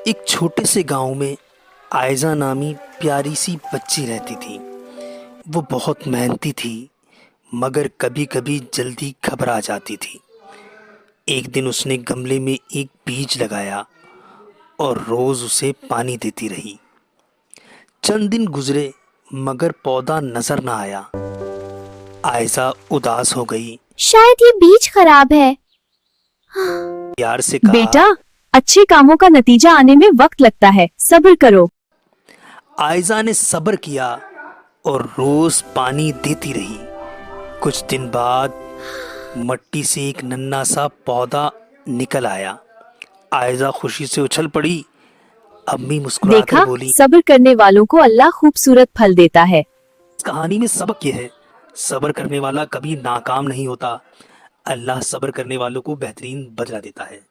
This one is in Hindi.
एक छोटे से गांव में आयजा नामी प्यारी सी बच्ची रहती थी। वो बहुत मेहनती थी, मगर कभी कभी जल्दी घबरा जाती थी। एक दिन उसने गमले में एक बीज लगाया और रोज उसे पानी देती रही। चंद दिन गुजरे, मगर पौधा नजर न आया। आयजा उदास हो गई। शायद ये बीज खराब है। प्यार से कहा, बेटा, अच्छे कामों का नतीजा आने में वक्त लगता है, सब्र करो। आयजा ने सब्र किया और रोज पानी देती रही। कुछ दिन बाद मट्टी से एक नन्हा सा पौधा निकल आया। आयजा खुशी से उछल पड़ी। अम्मी मुस्कुराकर देखा, बोली, सब्र करने वालों को अल्लाह खूबसूरत फल देता है। इस कहानी में सबक यह है, सब्र करने वाला कभी नाकाम नहीं होता। अल्लाह सब्र करने वालों को बेहतरीन बदला देता है।